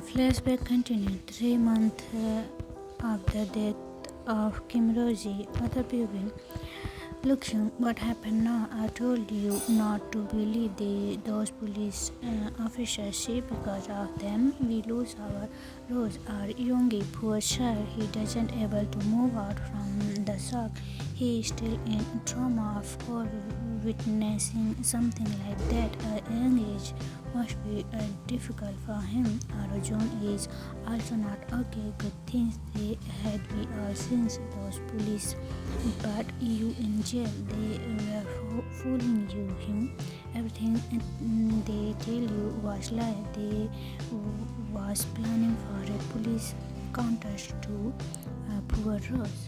Flashback continued 3 months of the death of Kim Roji, other viewing. Look, Hyung, what happened now? I told you not to believe those police officers. See, because of them, we lose our Rose, our Yoongi, poor child. He doesn't able to move out from the shock. He is still in trauma of course. Witnessing something like that at a young age must be difficult for him. Arjun is also not okay. Good things they had we all since those police. But you in jail, they were fooling you, him. Everything they tell you was lie. They was planning for a police contest to poor Rose.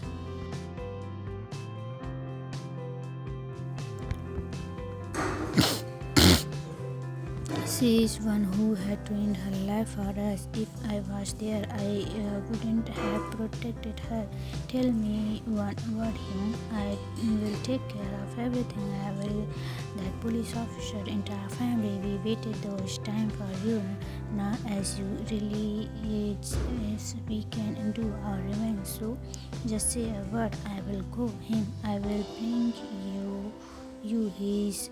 She is one who had ruined her life for us. If I was there, I wouldn't have protected her. Tell me one word, him. I will take care of everything. I will. That police officer, entire family, we waited those time for you. Now, as you really, it's we can do our revenge. So, just say a word. I will go. Him. I will bring you his.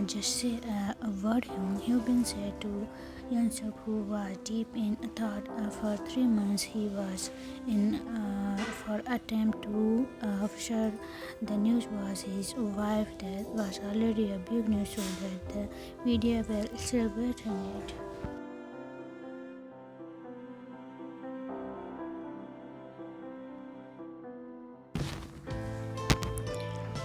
Just say a word, Hyun said to Yoon Seok, who was deep in thought. For 3 months, he was in for attempt to share the news was his wife death was already a big news, so that the media were celebrating it.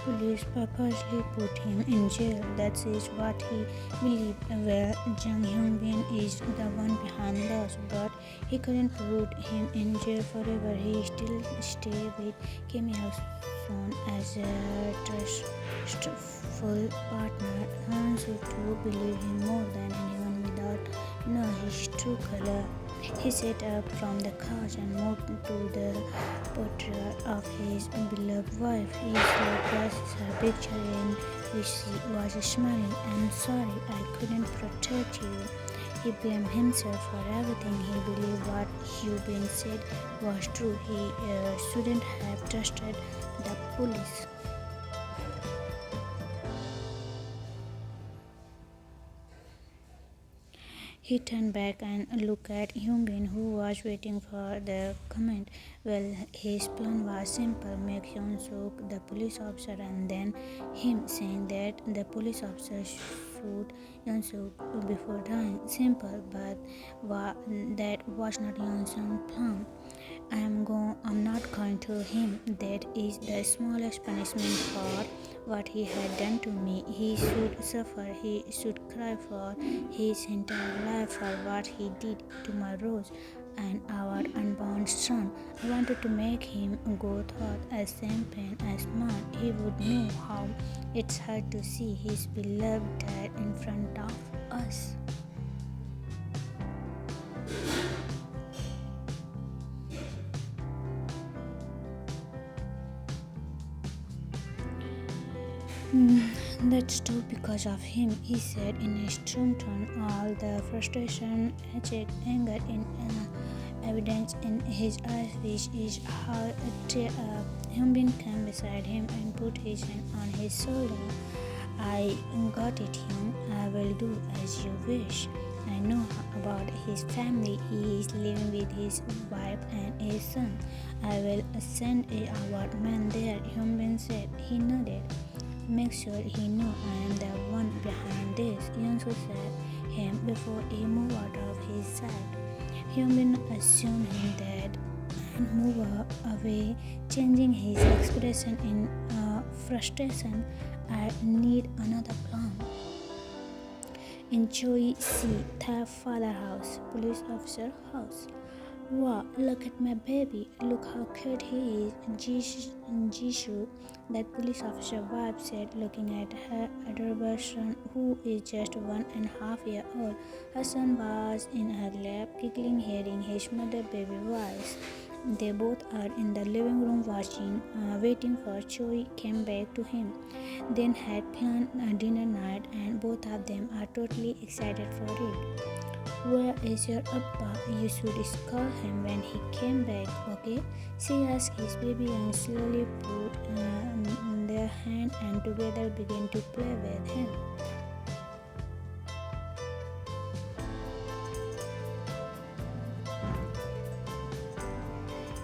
Police purposely put him in jail. That is what he believed. Well, Jung Bin is the one behind those, but he couldn't put him in jail forever. He still stay with Kim Hyun as a trustful partner. Han Soo to believe him more than anyone without knowing his true color. He sat up from the couch and moved to the portrait of his beloved wife. He saw glasses her picture in which she was smiling. I'm sorry, I couldn't protect you. He blamed himself for everything. He believed what Hyun said was true. He shouldn't have trusted the police. He turned back and looked at Hyun, who was waiting for the comment. Well, his plan was simple: make Yoon Seok the police officer and then him, saying that the police officer shoot Yoon Seok before dying. Simple, but that was not Yoon Seok's plan. I'm not going to him. That is the smallest punishment for what he had done to me. He should suffer. He should cry for his entire life for what he did to my Rose and our unborn son. I wanted to make him go through as same pain as mine. He would know how it's hard to see his beloved dad in front of us. That's true because of him, he said in a strong tone. All the frustration, anger in evidence in his eyes, which is how it tear up. Hyun came beside him and put his hand on his shoulder. I got it, Hyun. I will do as you wish. I know about his family. He is living with his wife and his son. I will send our man there, Hyun said. He nodded. Make sure he knew I am the one behind this, Yoon Seok said him before he moved out of his sight. Hyun assumed him that and moved away, changing his expression in frustration. I need another plan. In Choi Si, Tha father house, police officer house. Wow, look at my baby. Look how cute he is. Jisoo, that police officer wife said, looking at her adorable son, who is just 1.5 years old. Her son was in her lap, giggling, hearing his mother baby voice. They both are in the living room waiting for Choi came back to him. Then had planned a dinner night and both of them are totally excited for it. Where is your Appa? You should call him when he came back, okay? She asked his baby and slowly put their hand and together began to play with him.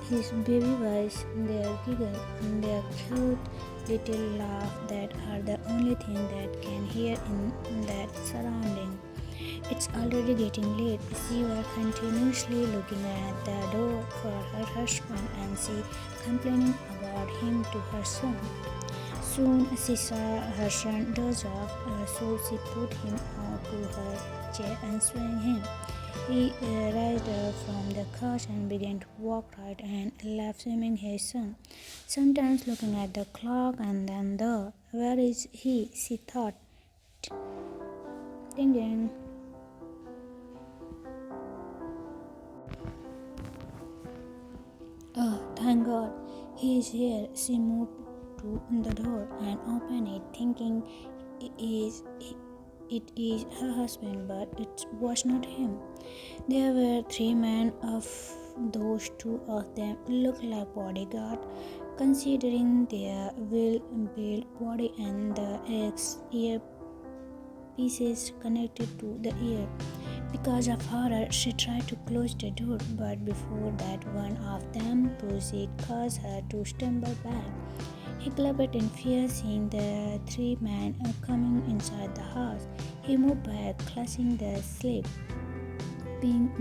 His baby voice, their giggle, and their cute little laugh that are the only thing that can hear in that surrounding. It's already getting late. She was continuously looking at the door for her husband and she complaining about him to her son. Soon she saw her son doze off, so she put him to her chair and swung him. He rised up from the couch and began to walk right and left, swimming his son. Sometimes looking at the clock and then the where is he? She thought. Ding ding. Oh, thank God, he is here. She moved to the door and opened it, thinking it is her husband, but it was not him. There were three men. Of those, two of them looked like bodyguards, considering their well-built body and the earpieces connected to the ear. Because of horror, she tried to close the door, but before that, one of them pushed it, caused her to stumble back. He clapped in fear, seeing the three men coming inside the house. He moved back, clutching the sleeping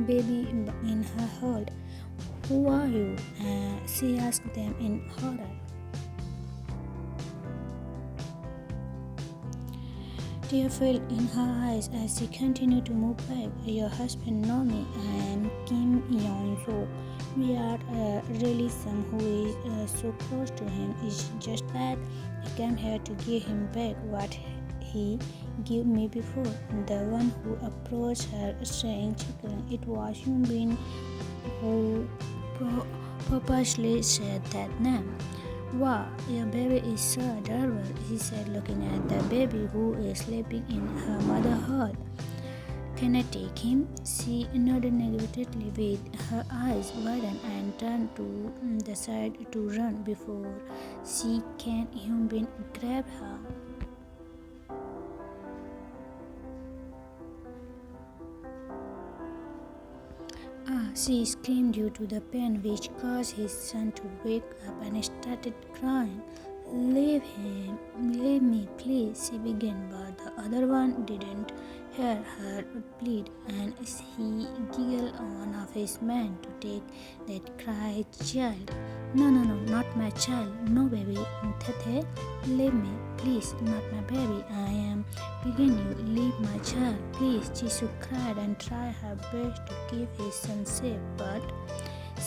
baby in her hold. Who are you? She asked them in horror. Tears filled in her eyes as she continued to move back. Your husband know me. I am Kim Yoon Seok. We are really some who is so close to him. It's just that I came here to give him back what he gave me before. The one who approached her saying chicken. It was Yoon Bin who purposely said that name. Wow, your baby is so adorable, he said, looking at the baby who is sleeping in her mother's hold. Can I take him? She nodded negatively with her eyes widened and turned to the side to run before she can even grab her. She screamed due to the pain which caused his son to wake up and started crying. Leave him, leave me, please, she began, but the other one didn't hear her plead, and he giggled on one of his men to take that cried child. No, no, no, not my child, no baby, Tete, leave me, please, not my baby, I am begging you, leave my child, please. Jisoo cried and tried her best to keep his son safe, but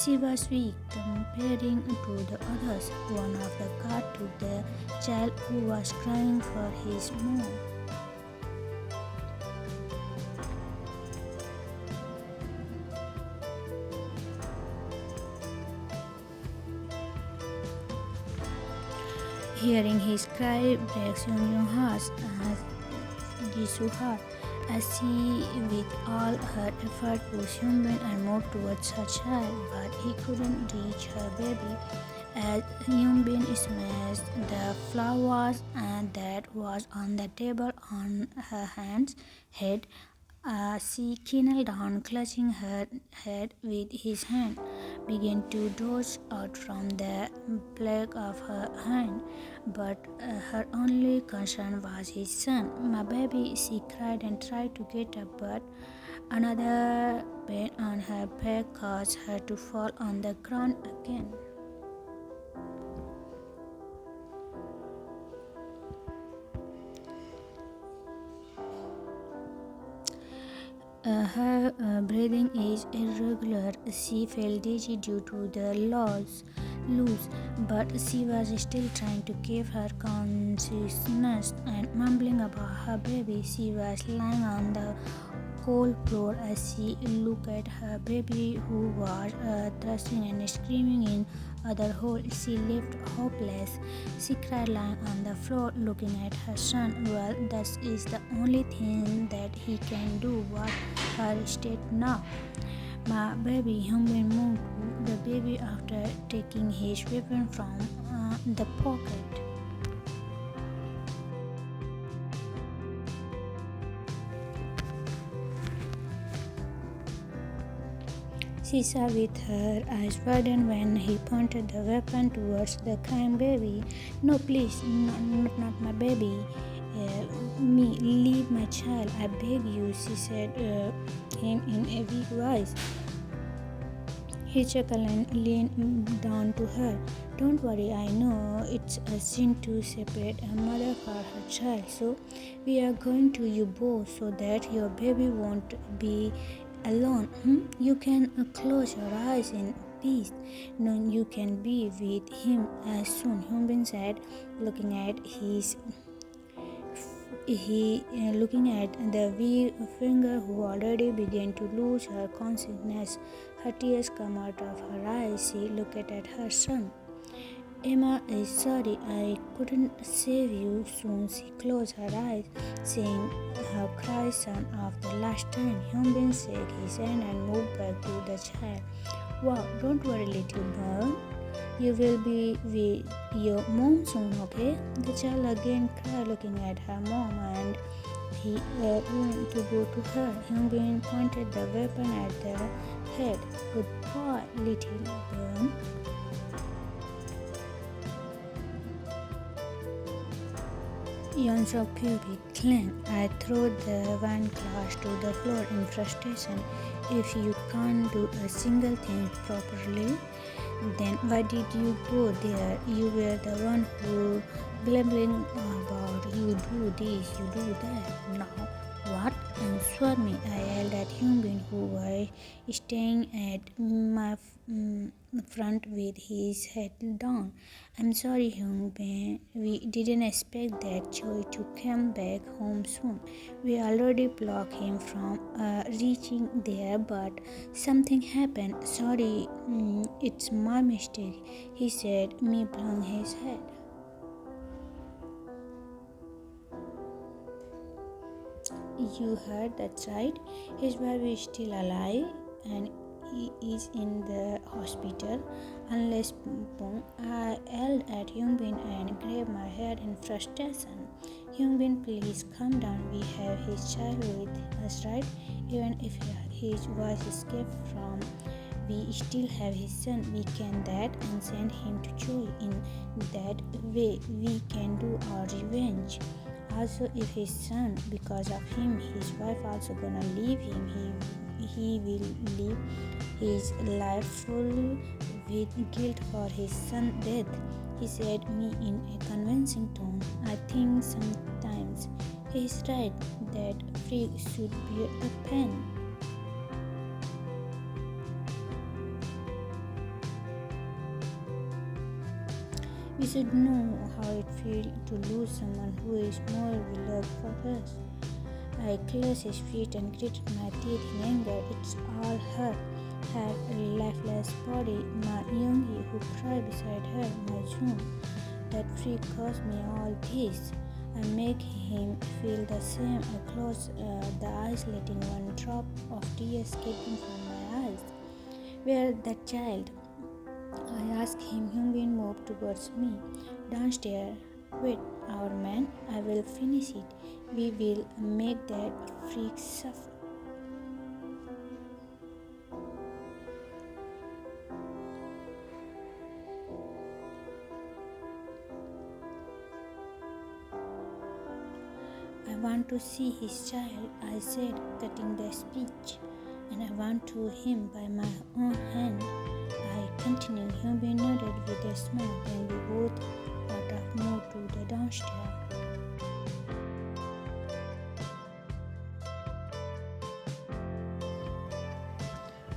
she was weak comparing to the others. One of the guards took the child who was crying for his mom. Hearing his cry breaks Yoon heart as Jisoo heart as she with all her effort pushed Hyunbin and moved towards her child, but he couldn't reach her baby. As Hyunbin smashed the flowers and that was on the table on her head, she knelt down, clutching her head with his hand, began to doze out from the plague of her hand. But her only concern was his son. My baby, she cried and tried to get up, but another pain on her back caused her to fall on the ground again. Her breathing is irregular. She felt dizzy due to the loose, but she was still trying to keep her consciousness and mumbling about her baby. She was lying on the cold floor as she looked at her baby who was thrashing and screaming in other hole. She left hopeless. She cried lying on the floor looking at her son. Well, that is the only thing that he can do. What her state now? My baby Hyunbin moved the baby after taking his weapon from the pocket. She saw with her eyes widened when he pointed the weapon towards the crying baby. No, please, not my baby. Me, leave my child, I beg you, she said him in a weak voice. He chuckled and leaned down to her. Don't worry, I know it's a sin to separate a mother for her child, so we are going to you both so that your baby won't be alone. You can close your eyes in peace. No, you can be with him as soon, Hyunbin said, looking at the weak finger who already began to lose her consciousness. Her tears come out of her eyes. She looked at her son. Emma is sorry, I couldn't save you soon. She closed her eyes, seeing her cry son of the last time. Hyunbin shook his hand and moved back to the child. Wow, don't worry, little bird. You will be with your mom soon, okay? The child again cried, looking at her mom, and he went to go to her. Hyunbin pointed the weapon at the head. Good boy, little bird. Yoon Seok pubic clenched. I threw the wine glass to the floor in frustration. If you can't do a single thing properly, then why did you go there? You were the one who blabbing about you do this, you do that. Now what? Answer me, I yelled at Hyunbin, who was staying at my front with his head down. I'm sorry, Hyunbin. We didn't expect that Choi to come back home soon. We already blocked him from reaching there, but something happened. Sorry, it's my mistake, he said, me bowing his head. You heard that right? His wife is still alive and he is in the hospital. Unless I yelled at Hyunbin and grabbed my head in frustration. Hyunbin, please calm down. We have his child with us, right? Even if his voice escaped from, we still have his son. We can that and send him to Choi. In that way, we can do our revenge. Also, if his son, because of him, his wife also gonna leave him, he will live his life full with guilt for his son's death, he said me in a convincing tone. I think sometimes he's right, that freak should be a pen. We should know how it feels to lose someone who is more beloved for us. I clenched his feet and gritted my teeth in anger. It's all her lifeless body, my Yoongi who cried beside her, my June. That freak caused me all this. I make him feel the same. I close the eyes, letting one drop of tears escaping from my eyes. Where that child? I asked him. Hyunbin moved towards me. Downstairs. Wait, our man. I will finish it. We will make that freak suffer. I want to see his child, I said, cutting the speech. And I want to him by my own hand. I continued. Hyunbin nodded with a smile. Then we both got up, moved to the downstairs.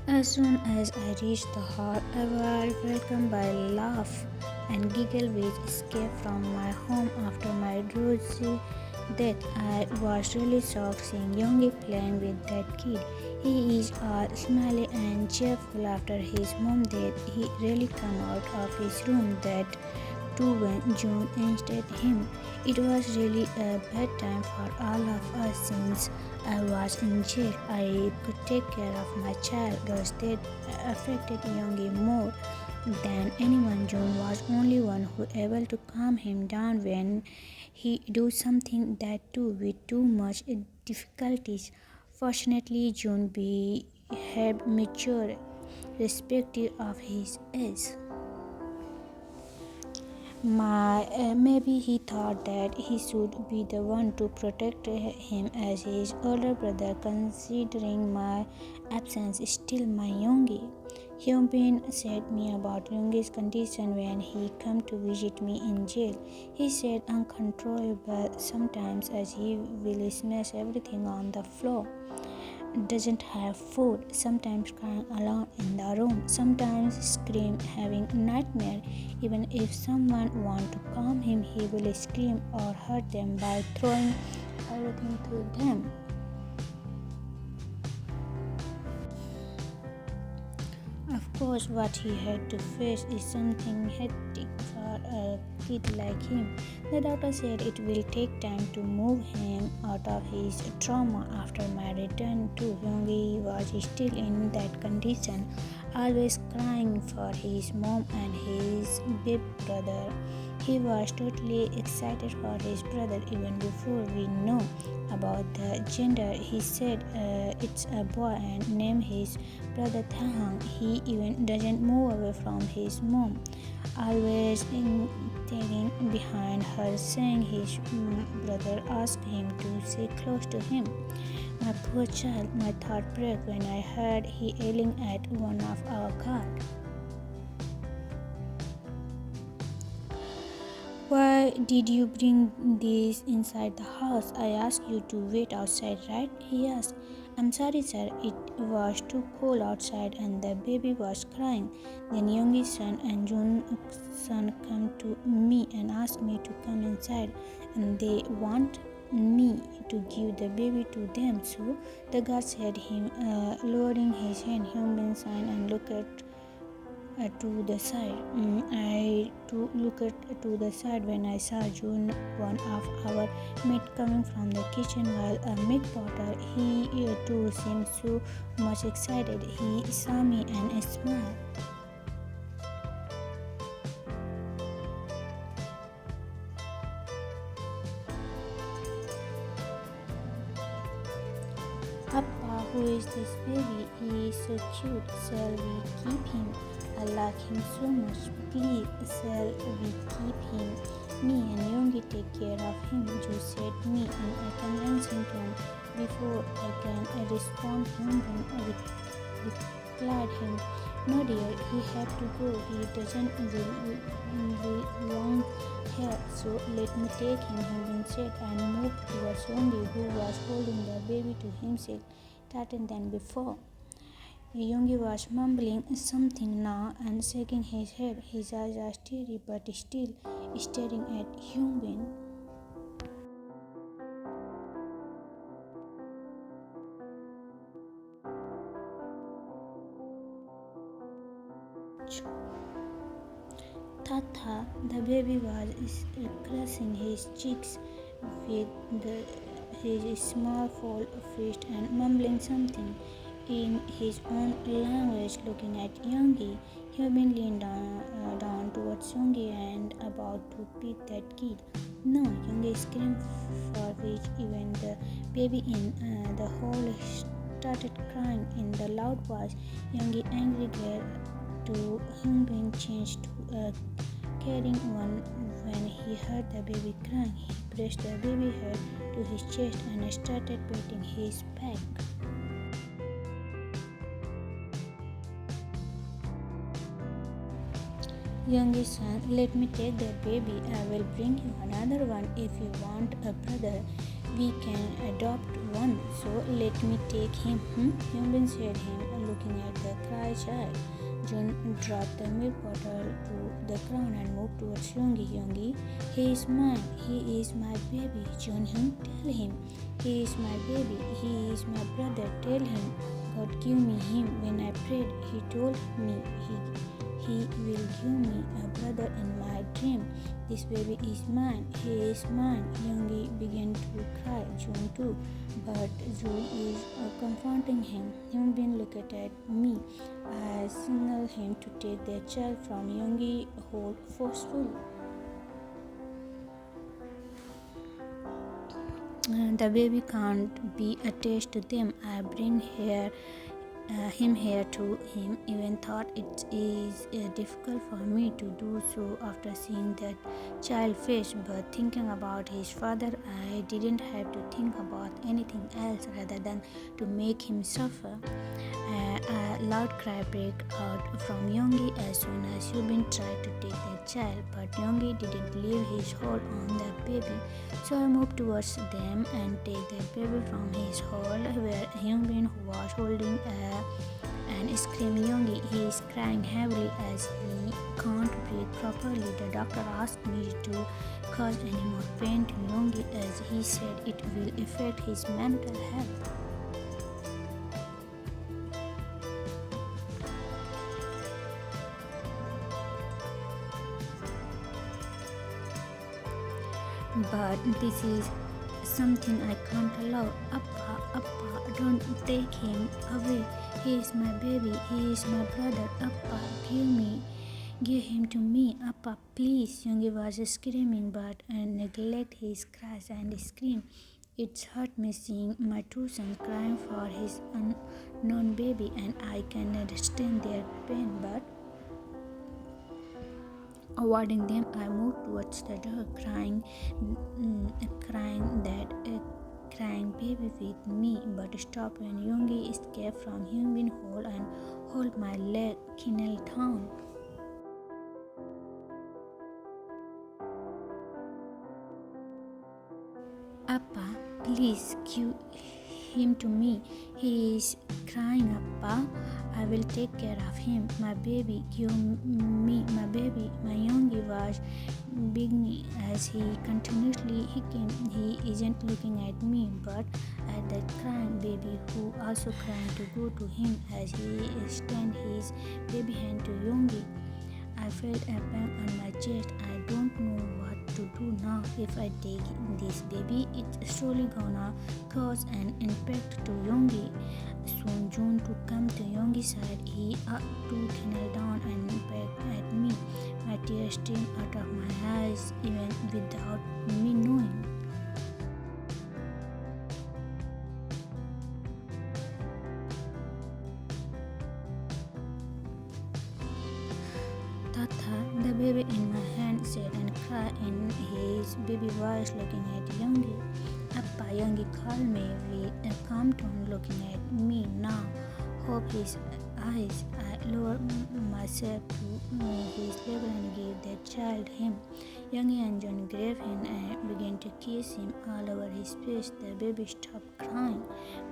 As soon as I reached the hall, I was welcomed by laugh and giggle which escaped from my home after my rosy death. I was really shocked seeing Yoongi playing with that kid. He is all smiley and cheerful after his mom's death. He really came out of his room that too when June instead him. It was really a bad time for all of us since I was in jail. I could take care of my child. Those death affected Yoongi more than anyone. June was only one who able to calm him down when he do something that too with too much difficulties. Fortunately, June behaved mature, respective of his age. Maybe he thought that he should be the one to protect him as his older brother, considering my absence still my Yoongi. Hyunbin said me about Yoongi's condition when he came to visit me in jail. He said uncontrollable sometimes as he will smash everything on the floor, doesn't have food, sometimes crying alone in the room, sometimes scream having nightmare. Even if someone want to calm him, he will scream or hurt them by throwing everything to them. Of course, what he had to face is something hectic for a kid like him. The doctor said it will take time to move him out of his trauma. After my return to Hyungi was still in that condition, always crying for his mom and his big brother. He was totally excited for his brother even before we know about the gender. He said it's a boy and named his brother Taehyung. He even doesn't move away from his mom, always tagging behind her, saying his brother asked him to stay close to him. My poor child, my heart broke when I heard he yelling at one of our guards. Why did you bring this inside the house? I asked you to wait outside, right? He asked. I'm sorry, sir. It was too cold outside and the baby was crying. Then Youngi's son and Jun's son came to me and asked me to come inside, and they want me to give the baby to them. So the guard said him, lowering his hand. Hyunbin signed and looked to the side. I to look to the side when I saw June, one of our maid, coming from the kitchen while a milk bottle. He too seemed so much excited. He saw me and smiled. Papa, who is this baby? He is so cute. Shall we keep him? I like him so much. Please, shall we keep him? Me and Yoongi take care of him, Ju said me, and I can answer him before I can respond. Hyunbin replied him, no dear, he had to go. He doesn't belong here, so let me take him, Hyunbin said, and moved towards Yoongi, who was holding the baby to himself tighter than before. Yoongi was mumbling something now and shaking his head. His eyes are teary but still staring at Hyunbin. Tata, the baby was caressing his cheeks with his small full fist and mumbling something in his own language, looking at Yoongi. Hyunbin leaned down towards Yoongi and about to beat that kid. No, Yoongi screamed, for which even the baby in the hall started crying in the loud voice. Yoongi angry glared to Hyunbin changed to a caring one when he heard the baby crying. He pressed the baby head to his chest and started patting his back. Youngie son, let me take the baby. I will bring you another one if you want a brother. We can adopt one. So let me take him. Hyunbin said him, looking at the cry child. Jun dropped the milk bottle to the ground and moved towards Yoongi. Yoongi, he is mine. He is my baby. Junghyun, tell him. He is my baby. He is my brother. Tell him. God give me him. When I prayed, he told me he will give me a brother in my dream. This baby is mine. He is mine. Yoongi began to cry. Jun too. But Jun is confronting him. Hyunbin looked at me. I signaled him to take their child from Yoongi. Hold forceful. The baby can't be attached to them. I bring him here to him. Even thought it is difficult for me to do so after seeing that child face, but thinking about his father, I didn't have to think about anything else rather than to make him suffer. A loud cry broke out from Yoongi as soon as Yubin tried to take the child, but Yoongi didn't leave his hold on the baby. So I moved towards them and take the baby from his hold where Hyunbin was holding and screaming Yoongi. He is crying heavily as he can't breathe properly. The doctor asked me to cause any more pain to Yoongi as he said it will affect his mental health. But this is something I can't allow. Appa, don't take him away. He is my baby. He is my brother. Appa, give him to me. Appa, please. Yoongi was screaming, but neglect his cries and scream. It's hurt me seeing my two sons crying for his unknown baby, and I can understand their pain, but avoiding them, I moved towards the door, crying that crying baby with me, but stopped when Yoongi escaped from Hyunbin hole and hold my leg, knelt down. Appa, please give him to me. He is crying, Appa. I will take care of him. My baby, give me my baby. My Yoongi was begging as he continuously hicking. He isn't looking at me, but at that crying baby who also crying to go to him as he extend his baby hand to Yoongi. I felt a pain on my chest. I don't know what to do now. If I take this baby, it's surely gonna cause an impact to Yoongi. Soon June to come to Yoongi's side, he too knelt down and begged at me. My tears streamed out of my eyes even without me knowing. Tata, the baby in my hand said and cried in his baby voice looking at Yoongi. Appa, Yoongi called me with a calm tone looking at me now. Hope his eyes. I lowered myself to his level and gave the child him. Yoongi and John grabbed him and began to kiss him all over his face. The baby stopped crying.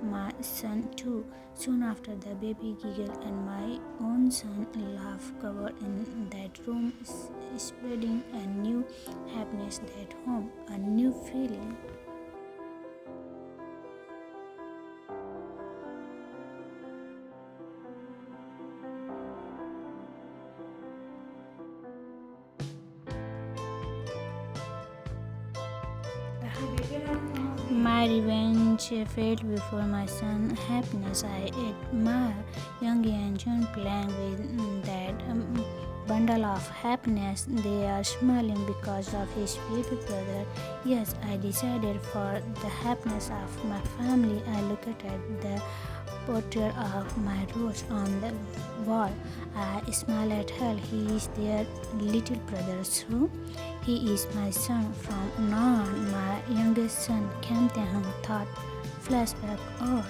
My son too. Soon after, the baby giggled and my own son laughed, covered in that room, spreading a new happiness at home, a new feeling. My revenge failed before my son's happiness. I admire Yoongi and Jun playing with that bundle of happiness. They are smiling because of his baby brother. Yes, I decided for the happiness of my family. I looked at the portrait of my rose on the wall. I smiled at her. He is their little brother, so he is my son from now on. My youngest son, Taehyung, thought flashback. Oh,